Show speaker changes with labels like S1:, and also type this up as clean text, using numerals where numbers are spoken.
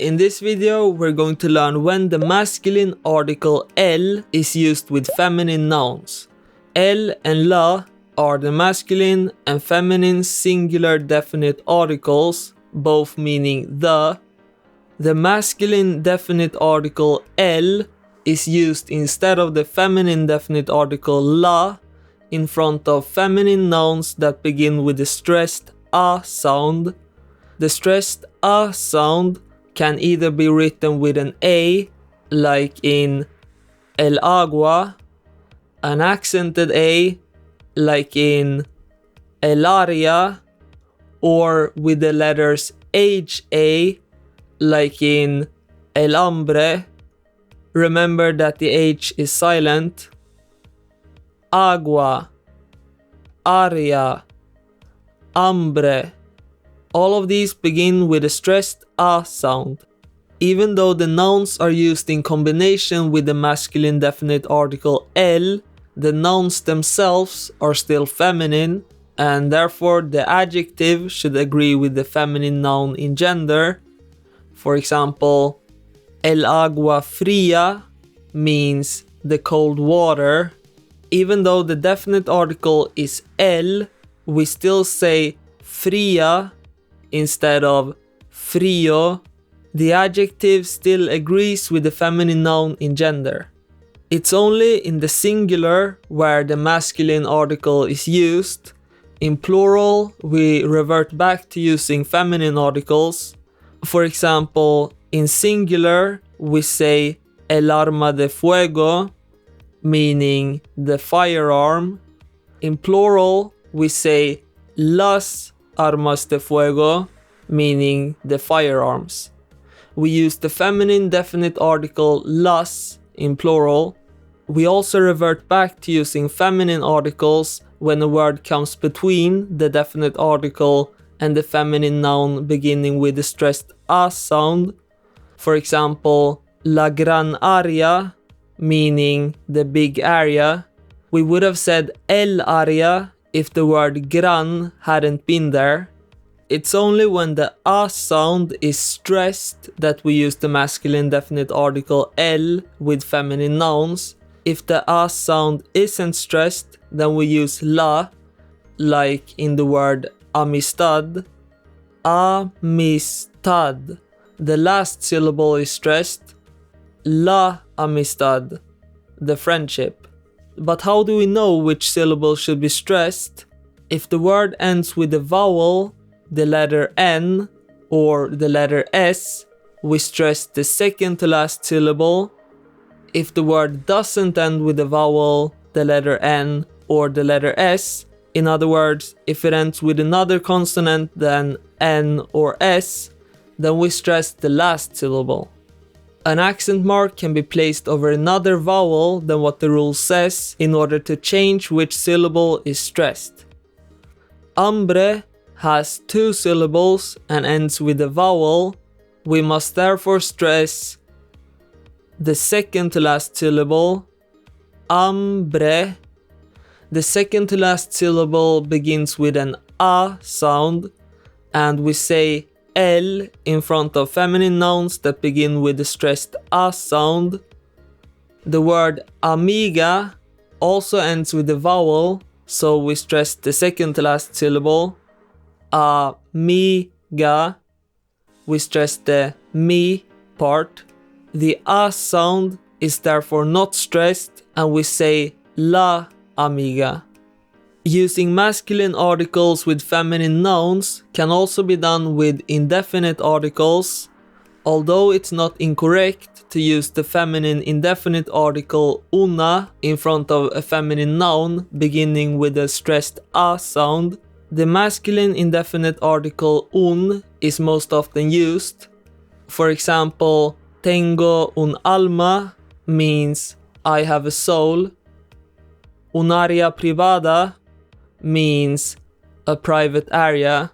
S1: In this video, we're going to learn when the masculine article el is used with feminine nouns. El and la are the masculine and feminine singular definite articles, both meaning the. The masculine definite article el is used instead of the feminine definite article la in front of feminine nouns that begin with the stressed a sound. The stressed a sound can either be written with an a, like in el agua, an accented a, like in el área, or with the letters ha, like in el hambre. Remember that the h is silent. Agua, área, hambre. All of these begin with a stressed a sound. Even though the nouns are used in combination with the masculine definite article el, the nouns themselves are still feminine, and therefore the adjective should agree with the feminine noun in gender. For example, el agua fría means the cold water. Even though the definite article is el, we still say fría instead of frío. The adjective still agrees with the feminine noun in gender. It's only in the singular where the masculine article is used. In plural, we revert back to using feminine articles. For example, in singular, we say el arma de fuego, meaning the firearm. In plural, we say las armas de fuego, meaning the firearms. We use the feminine definite article las in plural. We also revert back to using feminine articles when a word comes between the definite article and the feminine noun beginning with the stressed a sound. For example, la gran área, meaning the big area. We would have said el área if the word gran hadn't been there. It's only when the a sound is stressed that we use the masculine definite article el with feminine nouns. If the a sound isn't stressed, then we use la, like in the word amistad. Amistad. The last syllable is stressed. La amistad, the friendship. But how do we know which syllable should be stressed? If the word ends with a vowel, the letter N or the letter S, we stress the second to last syllable. If the word doesn't end with a vowel, the letter N or the letter S, in other words, if it ends with another consonant than N or S, then we stress the last syllable. An accent mark can be placed over another vowel than what the rule says in order to change which syllable is stressed. Hambre has two syllables and ends with a vowel. We must therefore stress the second to last syllable, hambre. The second to last syllable begins with an a sound, and we say el in front of feminine nouns that begin with the stressed a sound. The word amiga also ends with a vowel, so we stress the second to last syllable. Amiga, we stress the mi part. The a sound is therefore not stressed, and we say la amiga. Using masculine articles with feminine nouns can also be done with indefinite articles. Although it's not incorrect to use the feminine indefinite article una in front of a feminine noun beginning with a stressed a sound, the masculine indefinite article un is most often used. For example, tengo un alma means I have a soul. Un área privada means a private area.